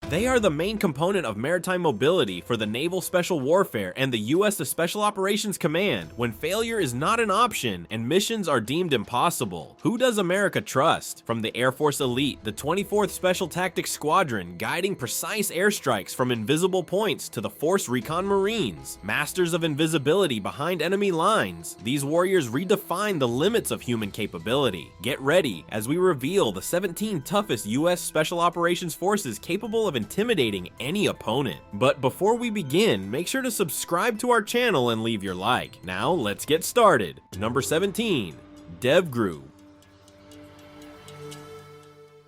They are the main component of maritime mobility for the Naval Special Warfare and the U.S. Special Operations Command when failure is not an option and missions are deemed impossible. Who does America trust? From the Air Force Elite, the 24th Special Tactics Squadron guiding precise airstrikes from invisible points to the Force Recon Marines, masters of invisibility behind enemy lines, these warriors redefine the limits of human capability. Get ready as we reveal the 17 toughest U.S. Special Operations forces capable of intimidating any opponent. But before we begin, make sure to subscribe to our channel and leave your like. Now let's get started. Number 17, DevGru.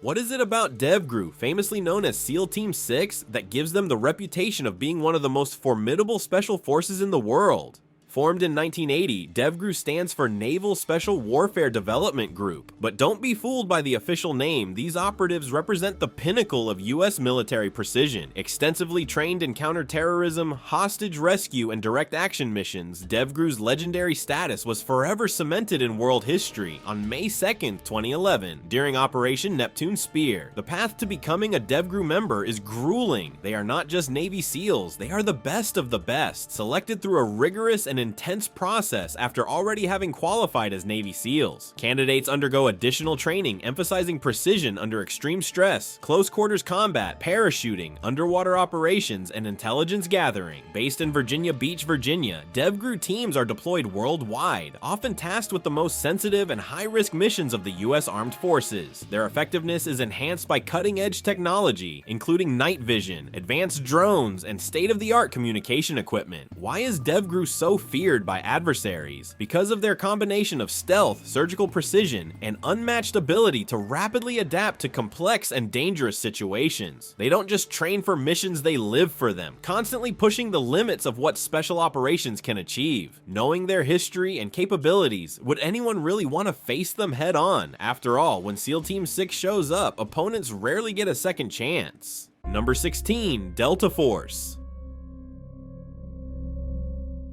What is it about DevGru, famously known as SEAL Team 6, that gives them the reputation of being one of the most formidable special forces in the world? Formed in 1980, DevGru stands for Naval Special Warfare Development Group. But don't be fooled by the official name, these operatives represent the pinnacle of US military precision. Extensively trained in counterterrorism, hostage rescue, and direct action missions, DevGru's legendary status was forever cemented in world history on May 2nd, 2011, during Operation Neptune Spear. The path to becoming a DevGru member is grueling. They are not just Navy SEALs, they are the best of the best, selected through a rigorous and intense process after already having qualified as Navy SEALs. Candidates undergo additional training emphasizing precision under extreme stress, close quarters combat, parachuting, underwater operations, and intelligence gathering. Based in Virginia Beach, Virginia, DevGru teams are deployed worldwide, often tasked with the most sensitive and high-risk missions of the U.S. Armed Forces. Their effectiveness is enhanced by cutting-edge technology, including night vision, advanced drones, and state-of-the-art communication equipment. Why is DevGru so feared by adversaries? Because of their combination of stealth, surgical precision, and unmatched ability to rapidly adapt to complex and dangerous situations. They don't just train for missions, they live for them, constantly pushing the limits of what special operations can achieve. Knowing their history and capabilities, would anyone really want to face them head on? After all, when SEAL Team 6 shows up, opponents rarely get a second chance. Number 16, Delta Force.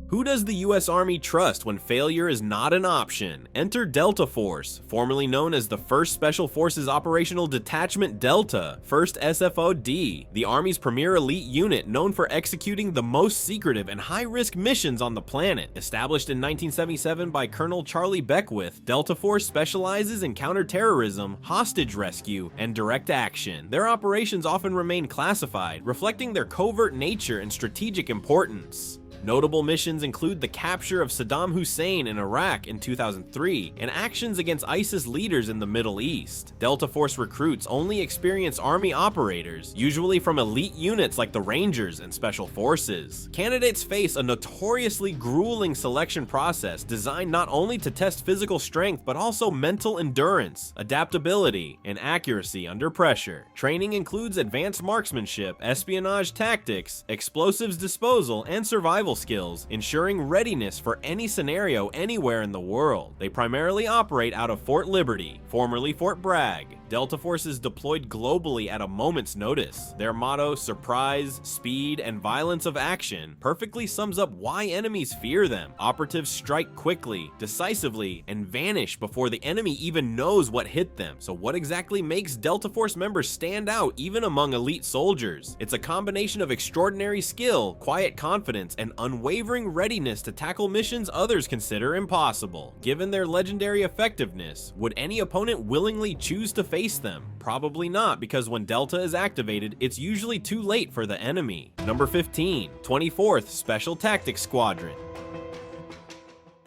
Who does the US Army trust when failure is not an option? Enter Delta Force, formerly known as the 1st Special Forces Operational Detachment Delta, 1st SFOD, the Army's premier elite unit known for executing the most secretive and high-risk missions on the planet. Established in 1977 by Colonel Charlie Beckwith, Delta Force specializes in counterterrorism, hostage rescue, and direct action. Their operations often remain classified, reflecting their covert nature and strategic importance. Notable missions include the capture of Saddam Hussein in Iraq in 2003 and actions against ISIS leaders in the Middle East. Delta Force recruits only experienced Army operators, usually from elite units like the Rangers and Special Forces. Candidates face a notoriously grueling selection process designed not only to test physical strength but also mental endurance, adaptability, and accuracy under pressure. Training includes advanced marksmanship, espionage tactics, explosives disposal, and survival skills, ensuring readiness for any scenario anywhere in the world. They primarily operate out of Fort Liberty, formerly Fort Bragg. Delta Force is deployed globally at a moment's notice. Their motto, surprise, speed, and violence of action, perfectly sums up why enemies fear them. Operatives strike quickly, decisively, and vanish before the enemy even knows what hit them. So what exactly makes Delta Force members stand out even among elite soldiers? It's a combination of extraordinary skill, quiet confidence, and unwavering readiness to tackle missions others consider impossible. Given their legendary effectiveness, would any opponent willingly choose to face them? Probably not, because when Delta is activated, it's usually too late for the enemy. Number 15, 24th Special Tactics Squadron.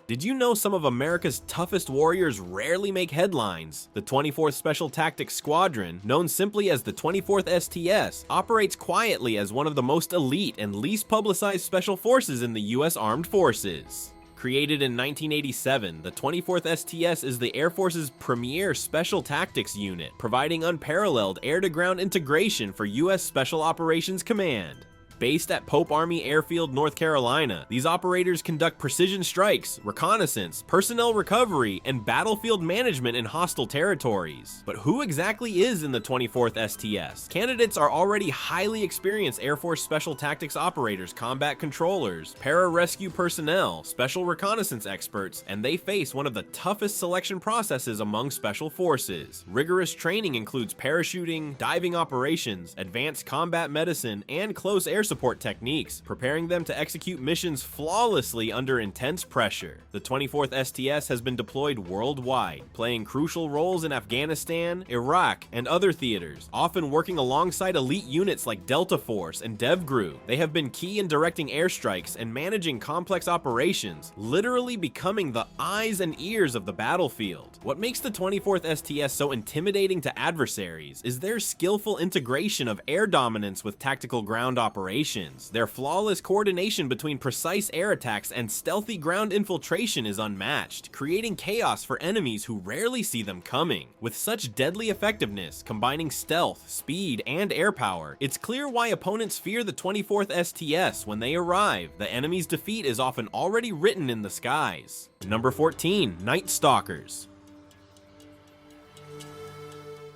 Did you know some of America's toughest warriors rarely make headlines? The 24th Special Tactics Squadron, known simply as the 24th STS, operates quietly as one of the most elite and least publicized special forces in the US Armed Forces. Created in 1987, the 24th STS is the Air Force's premier special tactics unit, providing unparalleled air-to-ground integration for US Special Operations Command. Based at Pope Army Airfield, North Carolina, these operators conduct precision strikes, reconnaissance, personnel recovery, and battlefield management in hostile territories. But who exactly is in the 24th STS? Candidates are already highly experienced Air Force Special Tactics operators, combat controllers, pararescue personnel, special reconnaissance experts, and they face one of the toughest selection processes among special forces. Rigorous training includes parachuting, diving operations, advanced combat medicine, and close air support techniques, preparing them to execute missions flawlessly under intense pressure. The 24th STS has been deployed worldwide, playing crucial roles in Afghanistan, Iraq, and other theaters, often working alongside elite units like Delta Force and DevGru. They have been key in directing airstrikes and managing complex operations, literally becoming the eyes and ears of the battlefield. What makes the 24th STS so intimidating to adversaries is their skillful integration of air dominance with tactical ground operations. Their flawless coordination between precise air attacks and stealthy ground infiltration is unmatched, creating chaos for enemies who rarely see them coming. With such deadly effectiveness, combining stealth, speed, and air power, it's clear why opponents fear the 24th STS when they arrive. The enemy's defeat is often already written in the skies. Number 14, Night Stalkers.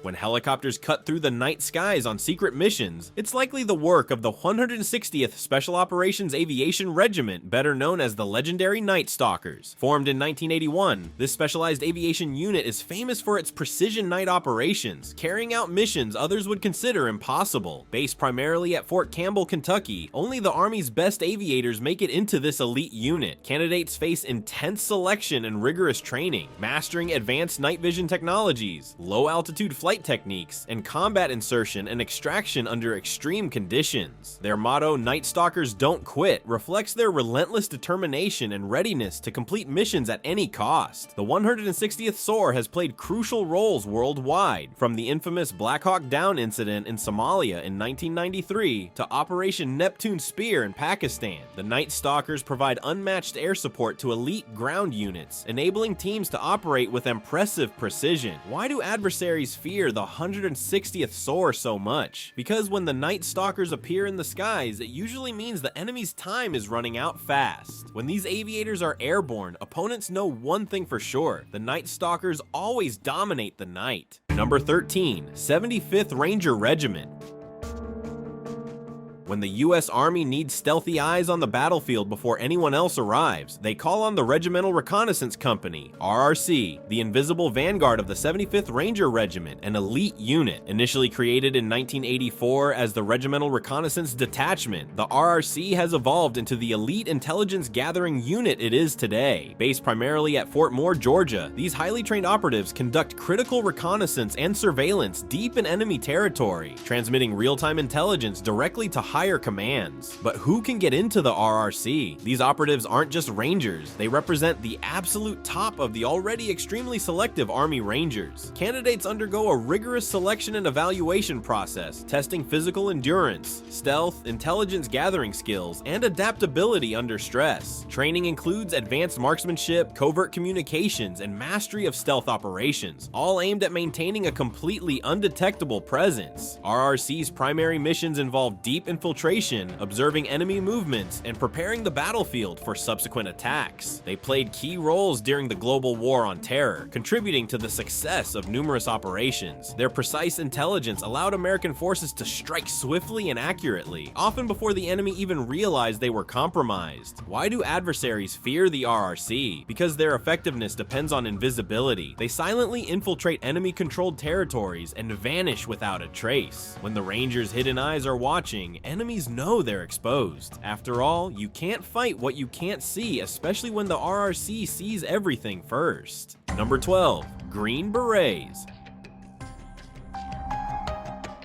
When helicopters cut through the night skies on secret missions, it's likely the work of the 160th Special Operations Aviation Regiment, better known as the legendary Night Stalkers. Formed in 1981, this specialized aviation unit is famous for its precision night operations, carrying out missions others would consider impossible. Based primarily at Fort Campbell, Kentucky, only the Army's best aviators make it into this elite unit. Candidates face intense selection and rigorous training, mastering advanced night vision technologies, low-altitude flight techniques, and combat insertion and extraction under extreme conditions. Their motto, Night Stalkers Don't Quit, reflects their relentless determination and readiness to complete missions at any cost. The 160th SOAR has played crucial roles worldwide, from the infamous Black Hawk Down incident in Somalia in 1993 to Operation Neptune Spear in Pakistan. The Night Stalkers provide unmatched air support to elite ground units, enabling teams to operate with impressive precision. Why do adversaries fear the 160th SOAR so much? Because when the Night Stalkers appear in the skies, it usually means the enemy's time is running out fast. When these aviators are airborne, opponents know one thing for sure: the Night Stalkers always dominate the night. Number 13, 75th Ranger Regiment. When the US Army needs stealthy eyes on the battlefield before anyone else arrives, they call on the Regimental Reconnaissance Company, RRC, the invisible vanguard of the 75th Ranger Regiment, an elite unit. Initially created in 1984 as the Regimental Reconnaissance Detachment, the RRC has evolved into the elite intelligence gathering unit it is today. Based primarily at Fort Moore, Georgia, these highly trained operatives conduct critical reconnaissance and surveillance deep in enemy territory, transmitting real-time intelligence directly to higher commands. But who can get into the RRC? These operatives aren't just Rangers, they represent the absolute top of the already extremely selective Army Rangers. Candidates undergo a rigorous selection and evaluation process, testing physical endurance, stealth, intelligence gathering skills, and adaptability under stress. Training includes advanced marksmanship, covert communications, and mastery of stealth operations, all aimed at maintaining a completely undetectable presence. RRC's primary missions involve deep infiltration, observing enemy movements, and preparing the battlefield for subsequent attacks. They played key roles during the global war on terror, contributing to the success of numerous operations. Their precise intelligence allowed American forces to strike swiftly and accurately, often before the enemy even realized they were compromised. Why do adversaries fear the RRC? Because their effectiveness depends on invisibility. They silently infiltrate enemy-controlled territories and vanish without a trace. When the Rangers' hidden eyes are watching, enemies know they're exposed. After all, you can't fight what you can't see, especially when the RRC sees everything first. Number 12, Green Berets.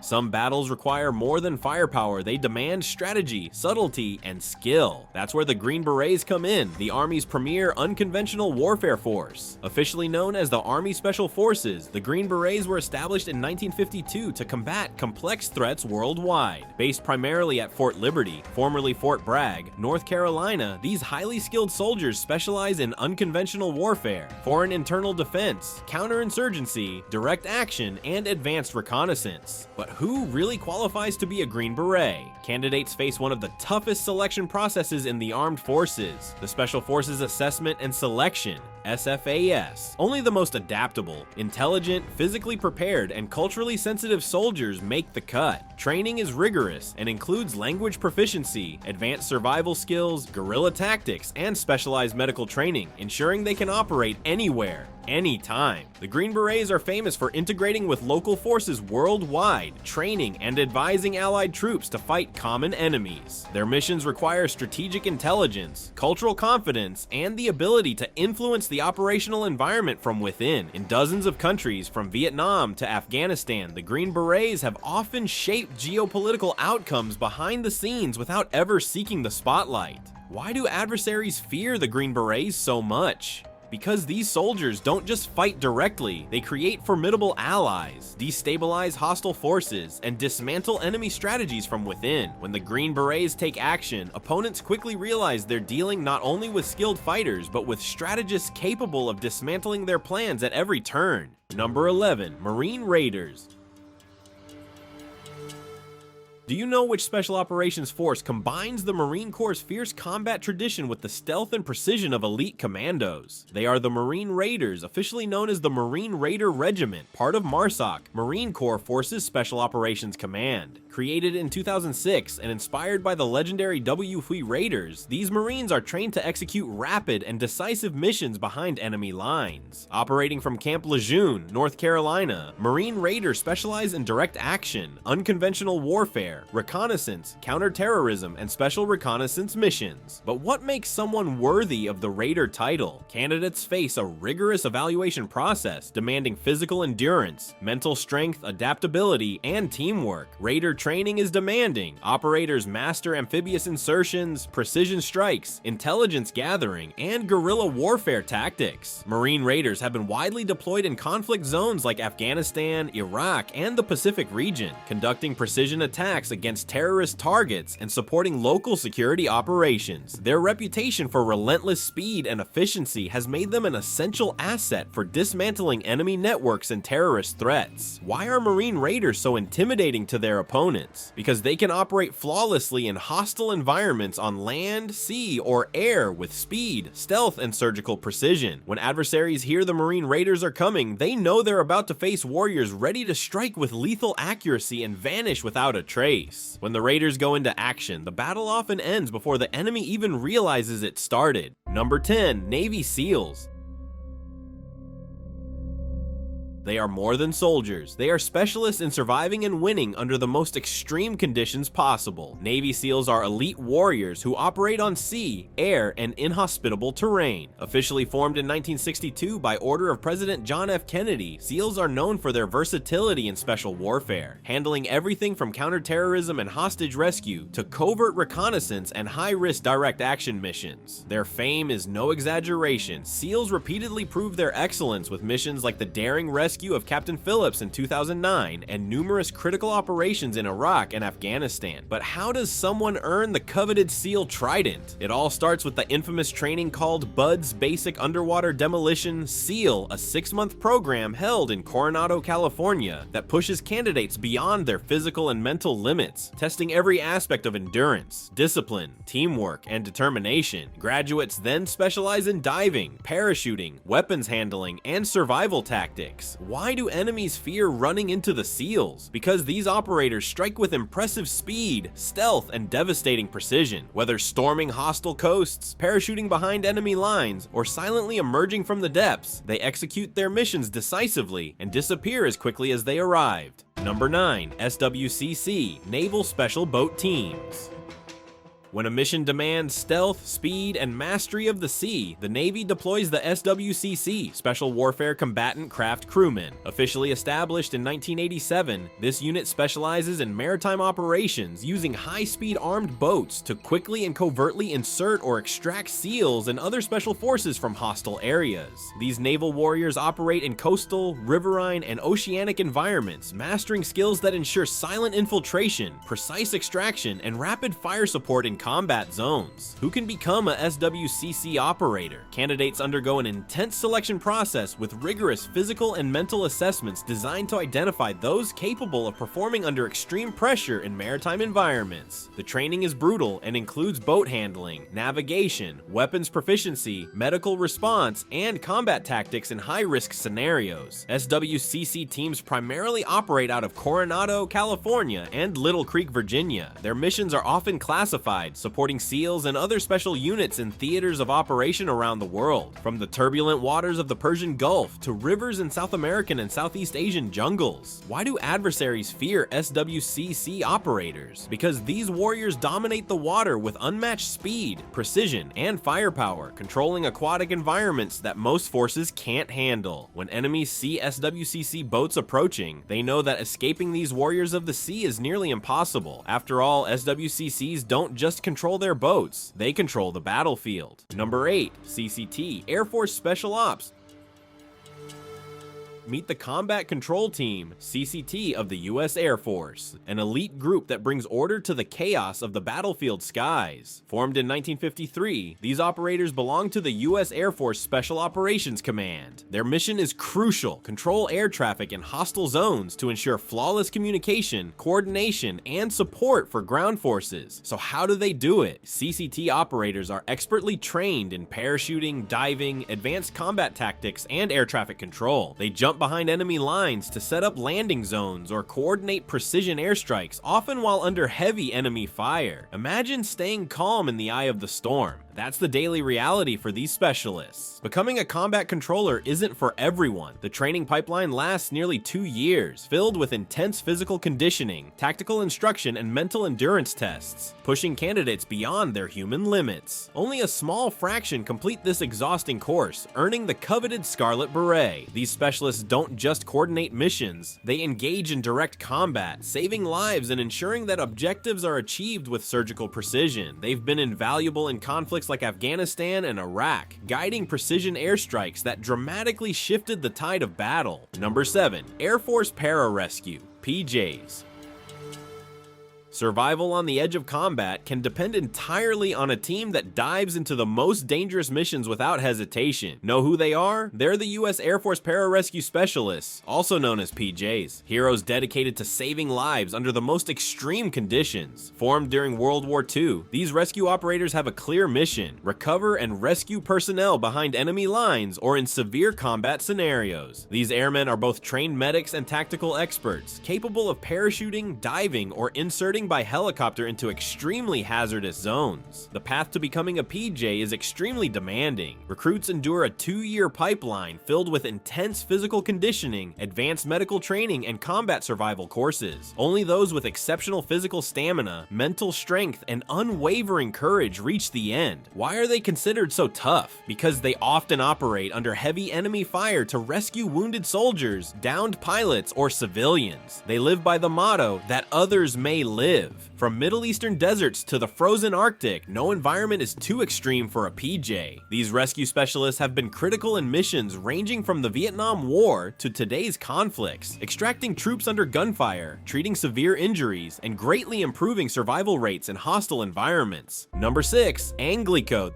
Some battles require more than firepower, they demand strategy, subtlety, and skill. That's where the Green Berets come in, the Army's premier unconventional warfare force. Officially known as the Army Special Forces, the Green Berets were established in 1952 to combat complex threats worldwide. Based primarily at Fort Liberty, formerly Fort Bragg, North Carolina, these highly skilled soldiers specialize in unconventional warfare, foreign internal defense, counterinsurgency, direct action, and advanced reconnaissance. But who really qualifies to be a Green Beret? Candidates face one of the toughest selection processes in the armed forces, the Special Forces Assessment and Selection, SFAS. Only the most adaptable, intelligent, physically prepared, and culturally sensitive soldiers make the cut. Training is rigorous and includes language proficiency, advanced survival skills, guerrilla tactics, and specialized medical training, ensuring they can operate anywhere, anytime. The Green Berets are famous for integrating with local forces worldwide, training and advising allied troops to fight common enemies. Their missions require strategic intelligence, cultural confidence, and the ability to influence the operational environment from within. In dozens of countries, from Vietnam to Afghanistan, the Green Berets have often shaped geopolitical outcomes behind the scenes without ever seeking the spotlight. Why do adversaries fear the Green Berets so much? Because these soldiers don't just fight directly, they create formidable allies, destabilize hostile forces, and dismantle enemy strategies from within. When the Green Berets take action, opponents quickly realize they're dealing not only with skilled fighters, but with strategists capable of dismantling their plans at every turn. Number 11. Marine Raiders. Do you know which Special Operations Force combines the Marine Corps' fierce combat tradition with the stealth and precision of elite commandos? They are the Marine Raiders, officially known as the Marine Raider Regiment, part of MARSOC, Marine Corps Forces Special Operations Command. Created in 2006 and inspired by the legendary WFI Raiders, these Marines are trained to execute rapid and decisive missions behind enemy lines. Operating from Camp Lejeune, North Carolina, Marine Raiders specialize in direct action, unconventional warfare, reconnaissance, counterterrorism, and special reconnaissance missions. But what makes someone worthy of the Raider title? Candidates face a rigorous evaluation process demanding physical endurance, mental strength, adaptability, and teamwork. Raider training is demanding. Operators master amphibious insertions, precision strikes, intelligence gathering, and guerrilla warfare tactics. Marine Raiders have been widely deployed in conflict zones like Afghanistan, Iraq, and the Pacific region, conducting precision attacks against terrorist targets and supporting local security operations. Their reputation for relentless speed and efficiency has made them an essential asset for dismantling enemy networks and terrorist threats. Why are Marine Raiders so intimidating to their opponents? Because they can operate flawlessly in hostile environments on land, sea, or air with speed, stealth, and surgical precision. When adversaries hear the Marine Raiders are coming, they know they're about to face warriors ready to strike with lethal accuracy and vanish without a trace. When the Raiders go into action, the battle often ends before the enemy even realizes it started. Number 10. Navy SEALs. They are more than soldiers. They are specialists in surviving and winning under the most extreme conditions possible. Navy SEALs are elite warriors who operate on sea, air, and inhospitable terrain. Officially formed in 1962 by order of President John F. Kennedy, SEALs are known for their versatility in special warfare, handling everything from counterterrorism and hostage rescue to covert reconnaissance and high-risk direct action missions. Their fame is no exaggeration. SEALs repeatedly prove their excellence with missions like the daring rescue of Captain Phillips in 2009 and numerous critical operations in Iraq and Afghanistan. But how does someone earn the coveted SEAL Trident? It all starts with the infamous training called BUD/S Basic Underwater Demolition SEAL, a 6-month program held in Coronado, California that pushes candidates beyond their physical and mental limits, testing every aspect of endurance, discipline, teamwork, and determination. Graduates then specialize in diving, parachuting, weapons handling, and survival tactics. Why do enemies fear running into the SEALs? Because these operators strike with impressive speed, stealth, and devastating precision. Whether storming hostile coasts, parachuting behind enemy lines, or silently emerging from the depths, they execute their missions decisively and disappear as quickly as they arrived. Number 9. SWCC, Naval Special Boat Teams. When a mission demands stealth, speed, and mastery of the sea, the Navy deploys the SWCC, Special Warfare Combatant Craft Crewmen. Officially established in 1987, this unit specializes in maritime operations using high-speed armed boats to quickly and covertly insert or extract SEALs and other special forces from hostile areas. These naval warriors operate in coastal, riverine, and oceanic environments, mastering skills that ensure silent infiltration, precise extraction, and rapid fire support in combat zones. Who can become a SWCC operator? Candidates undergo an intense selection process with rigorous physical and mental assessments designed to identify those capable of performing under extreme pressure in maritime environments. The training is brutal and includes boat handling, navigation, weapons proficiency, medical response, and combat tactics in high-risk scenarios. SWCC teams primarily operate out of Coronado, California, and Little Creek, Virginia. Their missions are often classified, supporting SEALs and other special units in theaters of operation around the world, from the turbulent waters of the Persian Gulf to rivers in South American and Southeast Asian jungles. Why do adversaries fear SWCC operators? Because these warriors dominate the water with unmatched speed, precision, and firepower, controlling aquatic environments that most forces can't handle. When enemies see SWCC boats approaching, they know that escaping these warriors of the sea is nearly impossible. After all, SWCCs don't just control their boats, they control the battlefield. Number 8. CCT, Air Force Special Ops. Meet the Combat Control Team, CCT, of the U.S. Air Force, an elite group that brings order to the chaos of the battlefield skies. Formed in 1953, these operators belong to the U.S. Air Force Special Operations Command. Their mission is crucial: control air traffic in hostile zones to ensure flawless communication, coordination, and support for ground forces. So how do they do it? CCT operators are expertly trained in parachuting, diving, advanced combat tactics, and air traffic control. They jump behind enemy lines to set up landing zones or coordinate precision airstrikes, often while under heavy enemy fire. Imagine staying calm in the eye of the storm. That's the daily reality for these specialists. Becoming a combat controller isn't for everyone. The training pipeline lasts nearly 2 years, filled with intense physical conditioning, tactical instruction, and mental endurance tests, pushing candidates beyond their human limits. Only a small fraction complete this exhausting course, earning the coveted Scarlet Beret. These specialists don't just coordinate missions, they engage in direct combat, saving lives and ensuring that objectives are achieved with surgical precision. They've been invaluable in conflicts like Afghanistan and Iraq, guiding precision airstrikes that dramatically shifted the tide of battle. Number 7. Air Force Pararescue, PJs. Survival on the edge of combat can depend entirely on a team that dives into the most dangerous missions without hesitation. Know who they are? They're the U.S. Air Force Pararescue Specialists, also known as PJs, heroes dedicated to saving lives under the most extreme conditions. Formed during World War II, these rescue operators have a clear mission: recover and rescue personnel behind enemy lines or in severe combat scenarios. These airmen are both trained medics and tactical experts, capable of parachuting, diving, or inserting by helicopter into extremely hazardous zones. The path to becoming a PJ is extremely demanding. Recruits endure a 2-year pipeline filled with intense physical conditioning, advanced medical training, and combat survival courses. Only those with exceptional physical stamina, mental strength, and unwavering courage reach the end. Why are they considered so tough? Because they often operate under heavy enemy fire to rescue wounded soldiers, downed pilots, or civilians. They live by the motto that others may live. From Middle Eastern deserts to the frozen Arctic, no environment is too extreme for a PJ. These rescue specialists have been critical in missions ranging from the Vietnam War to today's conflicts, extracting troops under gunfire, treating severe injuries, and greatly improving survival rates in hostile environments. Number 6. Anglico.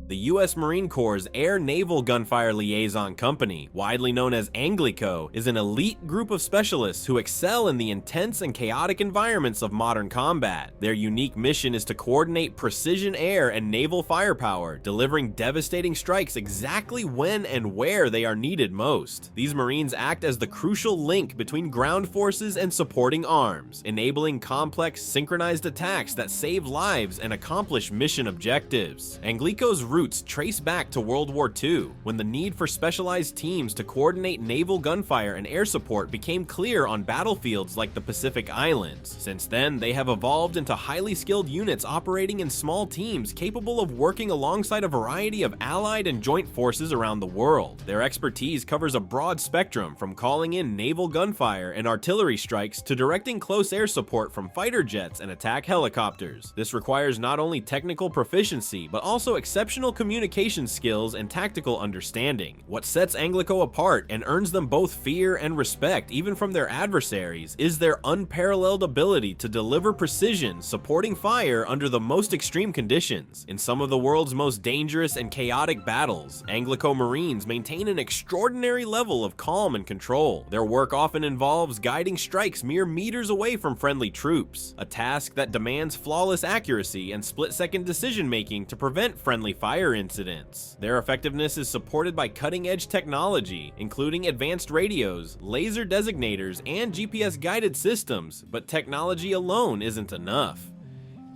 The U.S. Marine Corps' Air Naval Gunfire Liaison Company, widely known as Anglico, is an elite group of specialists who excel in the intense and chaotic environments of modern combat. Their unique mission is to coordinate precision air and naval firepower, delivering devastating strikes exactly when and where they are needed most. These Marines act as the crucial link between ground forces and supporting arms, enabling complex, synchronized attacks that save lives and accomplish mission objectives. Anglico's roots trace back to World War II, when the need for specialized teams to coordinate naval gunfire and air support became clear on battlefields like the Pacific Islands. Since then, they have evolved into highly skilled units operating in small teams capable of working alongside a variety of allied and joint forces around the world. Their expertise covers a broad spectrum, from calling in naval gunfire and artillery strikes to directing close air support from fighter jets and attack helicopters. This requires not only technical proficiency, but also exceptional exceptional communication skills and tactical understanding. What sets Anglico apart and earns them both fear and respect even from their adversaries is their unparalleled ability to deliver precision, supporting fire under the most extreme conditions. In some of the world's most dangerous and chaotic battles, Anglico Marines maintain an extraordinary level of calm and control. Their work often involves guiding strikes mere meters away from friendly troops, a task that demands flawless accuracy and split-second decision-making to prevent friendly fire incidents. Their effectiveness is supported by cutting-edge technology, including advanced radios, laser designators, and GPS-guided systems, but technology alone isn't enough.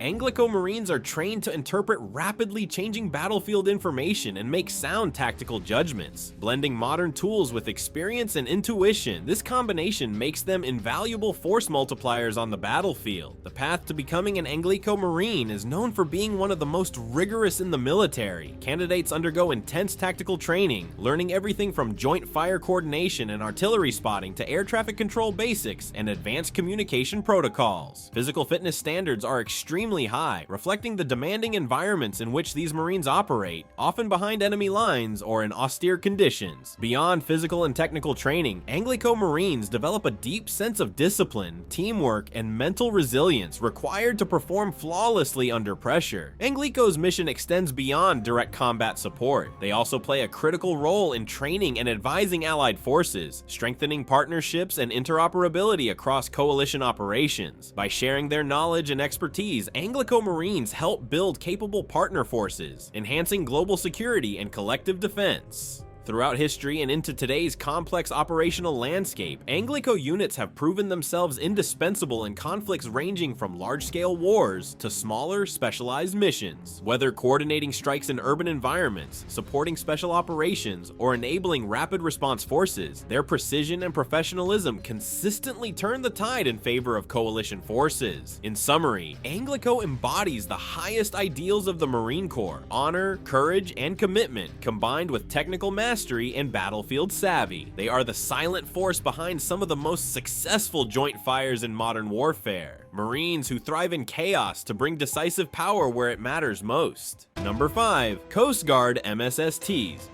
Anglico Marines are trained to interpret rapidly changing battlefield information and make sound tactical judgments. Blending modern tools with experience and intuition, this combination makes them invaluable force multipliers on the battlefield. The path to becoming an Anglico Marine is known for being one of the most rigorous in the military. Candidates undergo intense tactical training, learning everything from joint fire coordination and artillery spotting to air traffic control basics and advanced communication protocols. Physical fitness standards are extremely high, reflecting the demanding environments in which these Marines operate, often behind enemy lines or in austere conditions. Beyond physical and technical training, Anglico Marines develop a deep sense of discipline, teamwork, and mental resilience required to perform flawlessly under pressure. Anglico's mission extends beyond direct combat support. They also play a critical role in training and advising allied forces, strengthening partnerships and interoperability across coalition operations. By sharing their knowledge and expertise, Anglico Marines help build capable partner forces, enhancing global security and collective defense. Throughout history and into today's complex operational landscape, Anglico units have proven themselves indispensable in conflicts ranging from large-scale wars to smaller, specialized missions. Whether coordinating strikes in urban environments, supporting special operations, or enabling rapid response forces, their precision and professionalism consistently turn the tide in favor of coalition forces. In summary, Anglico embodies the highest ideals of the Marine Corps: honor, courage, and commitment, combined with technical mastery and battlefield savvy. They are the silent force behind some of the most successful joint fires in modern warfare. Marines who thrive in chaos to bring decisive power where it matters most. Number 5. Coast Guard MSSTs.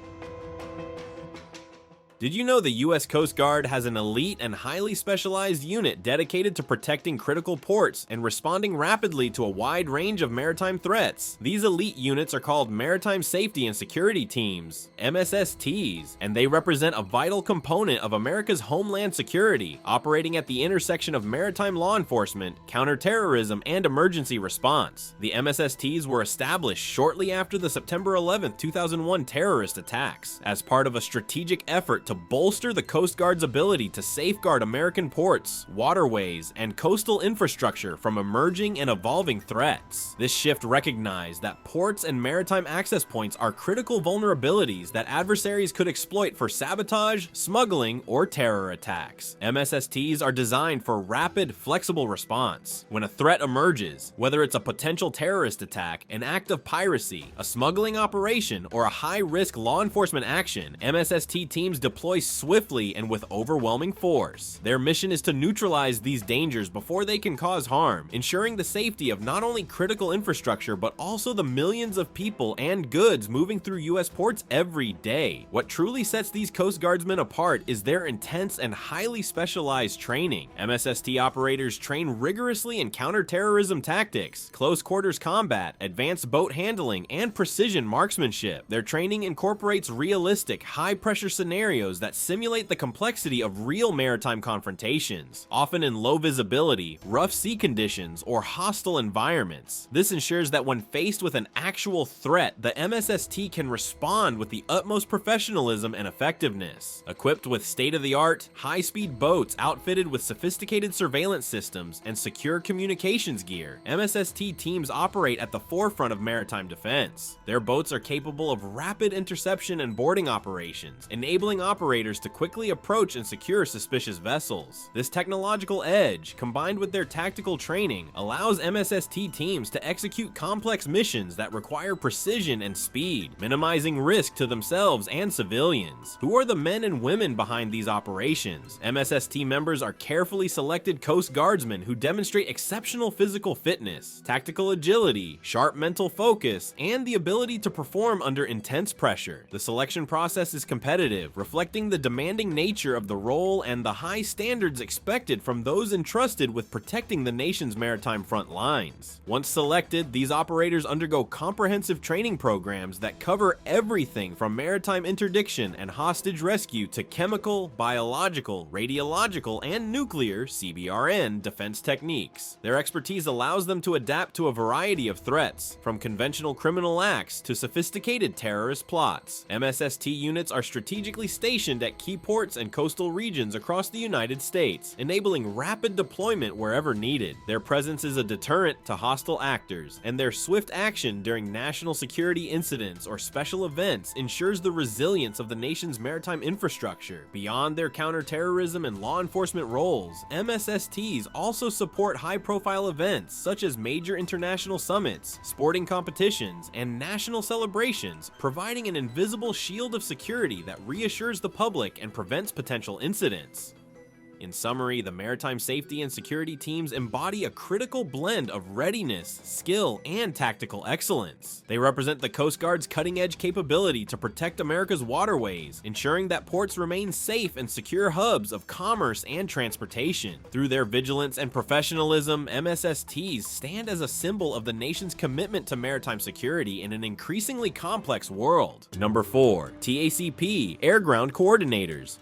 Did you know the US Coast Guard has an elite and highly specialized unit dedicated to protecting critical ports and responding rapidly to a wide range of maritime threats? These elite units are called Maritime Safety and Security Teams, MSSTs, and they represent a vital component of America's homeland security, operating at the intersection of maritime law enforcement, counterterrorism, and emergency response. The MSSTs were established shortly after the September 11, 2001 terrorist attacks, as part of a strategic effort to bolster the Coast Guard's ability to safeguard American ports, waterways, and coastal infrastructure from emerging and evolving threats. This shift recognized that ports and maritime access points are critical vulnerabilities that adversaries could exploit for sabotage, smuggling, or terror attacks. MSSTs are designed for rapid, flexible response. When a threat emerges, whether it's a potential terrorist attack, an act of piracy, a smuggling operation, or a high-risk law enforcement action, MSST teams deploy swiftly and with overwhelming force. Their mission is to neutralize these dangers before they can cause harm, ensuring the safety of not only critical infrastructure but also the millions of people and goods moving through US ports every day. What truly sets these Coast Guardsmen apart is their intense and highly specialized training. MSST operators train rigorously in counterterrorism tactics, close quarters combat, advanced boat handling, and precision marksmanship. Their training incorporates realistic, high-pressure scenarios that simulate the complexity of real maritime confrontations, often in low visibility, rough sea conditions, or hostile environments. This ensures that when faced with an actual threat, the MSST can respond with the utmost professionalism and effectiveness. Equipped with state-of-the-art, high-speed boats outfitted with sophisticated surveillance systems and secure communications gear, MSST teams operate at the forefront of maritime defense. Their boats are capable of rapid interception and boarding operations, enabling operators operators to quickly approach and secure suspicious vessels. This technological edge, combined with their tactical training, allows MSST teams to execute complex missions that require precision and speed, minimizing risk to themselves and civilians. Who are the men and women behind these operations? MSST members are carefully selected Coast Guardsmen who demonstrate exceptional physical fitness, tactical agility, sharp mental focus, and the ability to perform under intense pressure. The selection process is competitive, reflecting the demanding nature of the role and the high standards expected from those entrusted with protecting the nation's maritime front lines. Once selected, these operators undergo comprehensive training programs that cover everything from maritime interdiction and hostage rescue to chemical, biological, radiological, and nuclear (CBRN) defense techniques. Their expertise allows them to adapt to a variety of threats, from conventional criminal acts to sophisticated terrorist plots. MSST units are strategically stationed at key ports and coastal regions across the United States, enabling rapid deployment wherever needed. Their presence is a deterrent to hostile actors, and their swift action during national security incidents or special events ensures the resilience of the nation's maritime infrastructure. Beyond their counterterrorism and law enforcement roles, MSSTs also support high-profile events such as major international summits, sporting competitions, and national celebrations, providing an invisible shield of security that reassures the public and prevents potential incidents. In summary, the maritime safety and security teams embody a critical blend of readiness, skill, and tactical excellence. They represent the Coast Guard's cutting-edge capability to protect America's waterways, ensuring that ports remain safe and secure hubs of commerce and transportation. Through their vigilance and professionalism, MSSTs stand as a symbol of the nation's commitment to maritime security in an increasingly complex world. Number 4. TACP Air Ground Coordinators.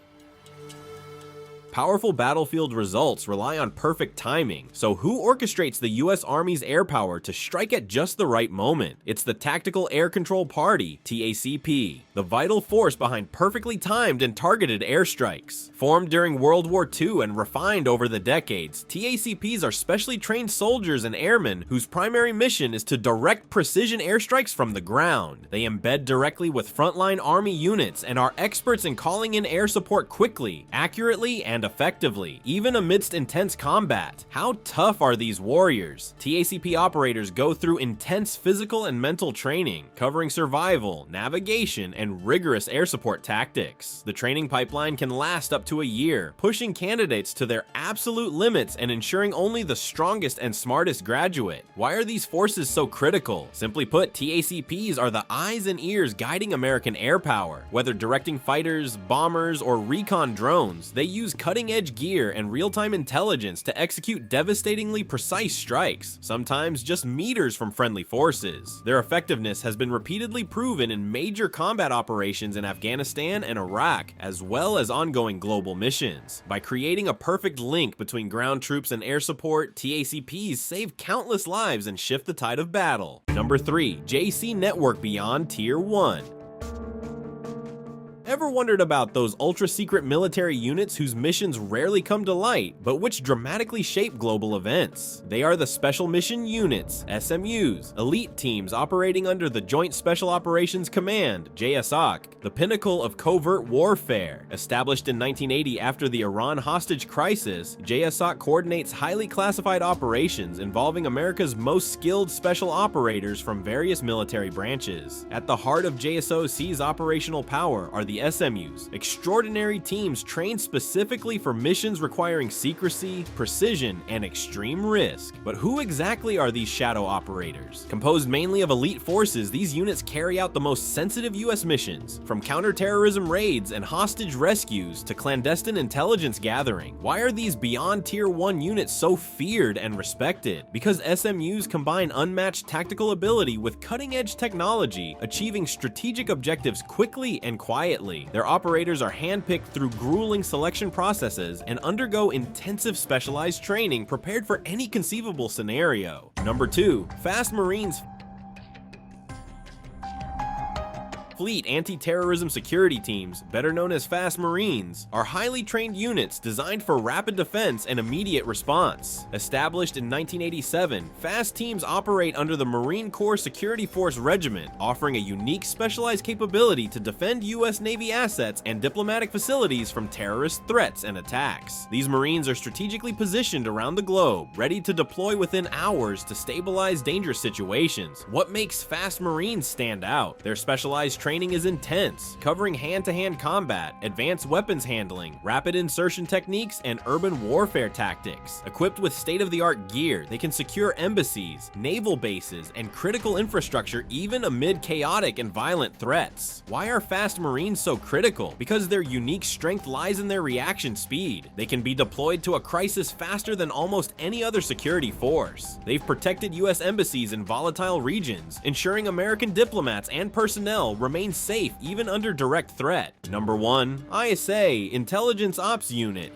Powerful battlefield results rely on perfect timing, so who orchestrates the US Army's air power to strike at just the right moment? It's the Tactical Air Control Party, TACP, the vital force behind perfectly timed and targeted airstrikes. Formed during World War II and refined over the decades, TACPs are specially trained soldiers and airmen whose primary mission is to direct precision airstrikes from the ground. They embed directly with frontline Army units and are experts in calling in air support quickly, accurately, and effectively, even amidst intense combat. How tough are these warriors? TACP operators go through intense physical and mental training, covering survival, navigation, and rigorous air support tactics. The training pipeline can last up to a year, pushing candidates to their absolute limits and ensuring only the strongest and smartest graduate. Why are these forces so critical? Simply put, TACPs are the eyes and ears guiding American air power. Whether directing fighters, bombers, or recon drones, they use cutting-edge gear and real-time intelligence to execute devastatingly precise strikes, sometimes just meters from friendly forces. Their effectiveness has been repeatedly proven in major combat operations in Afghanistan and Iraq, as well as ongoing global missions. By creating a perfect link between ground troops and air support, TACPs save countless lives and shift the tide of battle. Number 3. JC Network Beyond Tier 1. Ever wondered about those ultra-secret military units whose missions rarely come to light, but which dramatically shape global events? They are the Special Mission Units, SMUs, elite teams operating under the Joint Special Operations Command, JSOC, the pinnacle of covert warfare. Established in 1980 after the Iran hostage crisis, JSOC coordinates highly classified operations involving America's most skilled special operators from various military branches. At the heart of JSOC's operational power are the SMUs, extraordinary teams trained specifically for missions requiring secrecy, precision, and extreme risk. But who exactly are these shadow operators? Composed mainly of elite forces, these units carry out the most sensitive US missions, from counterterrorism raids and hostage rescues to clandestine intelligence gathering. Why are these beyond Tier 1 units so feared and respected? Because SMUs combine unmatched tactical ability with cutting-edge technology, achieving strategic objectives quickly and quietly. Their operators are handpicked through grueling selection processes and undergo intensive specialized training prepared for any conceivable scenario. Number 2. Fast Marines. Fleet Anti-Terrorism Security Teams, better known as Fast Marines, are highly trained units designed for rapid defense and immediate response. Established in 1987, Fast teams operate under the Marine Corps Security Force Regiment, offering a unique specialized capability to defend U.S. Navy assets and diplomatic facilities from terrorist threats and attacks. These Marines are strategically positioned around the globe, ready to deploy within hours to stabilize dangerous situations. What makes Fast Marines stand out? Their specialized training is intense, covering hand-to-hand combat, advanced weapons handling, rapid insertion techniques, and urban warfare tactics. Equipped with state-of-the-art gear, they can secure embassies, naval bases, and critical infrastructure even amid chaotic and violent threats. Why are Fast Marines so critical? Because their unique strength lies in their reaction speed. They can be deployed to a crisis faster than almost any other security force. They've protected U.S. embassies in volatile regions, ensuring American diplomats and personnel remain safe even under direct threat. Number 1. ISA Intelligence Ops Unit.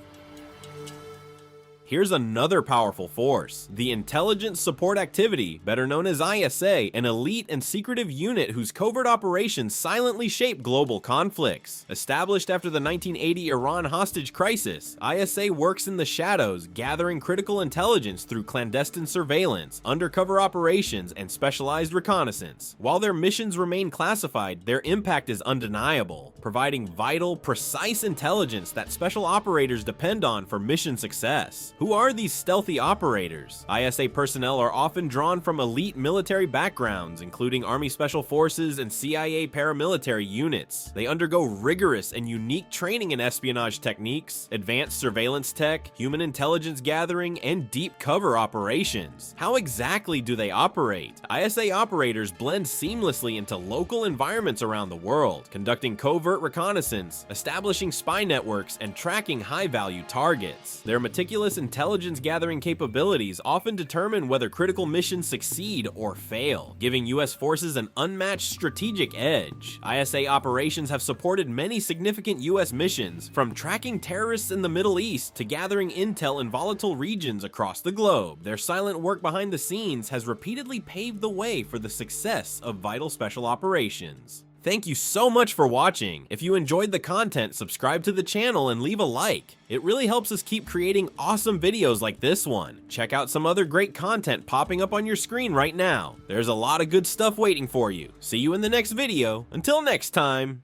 Here's another powerful force, the Intelligence Support Activity, better known as ISA, an elite and secretive unit whose covert operations silently shape global conflicts. Established after the 1980 Iran hostage crisis, ISA works in the shadows, gathering critical intelligence through clandestine surveillance, undercover operations, and specialized reconnaissance. While their missions remain classified, their impact is undeniable, providing vital, precise intelligence that special operators depend on for mission success. Who are these stealthy operators? ISA personnel are often drawn from elite military backgrounds, including Army Special Forces and CIA paramilitary units. They undergo rigorous and unique training in espionage techniques, advanced surveillance tech, human intelligence gathering, and deep cover operations. How exactly do they operate? ISA operators blend seamlessly into local environments around the world, conducting covert reconnaissance, establishing spy networks, and tracking high-value targets. Their meticulous intelligence gathering capabilities often determine whether critical missions succeed or fail, giving U.S. forces an unmatched strategic edge. ISA operations have supported many significant U.S. missions, from tracking terrorists in the Middle East to gathering intel in volatile regions across the globe. Their silent work behind the scenes has repeatedly paved the way for the success of vital special operations. Thank you so much for watching. If you enjoyed the content, subscribe to the channel and leave a like. It really helps us keep creating awesome videos like this one. Check out some other great content popping up on your screen right now. There's a lot of good stuff waiting for you. See you in the next video. Until next time.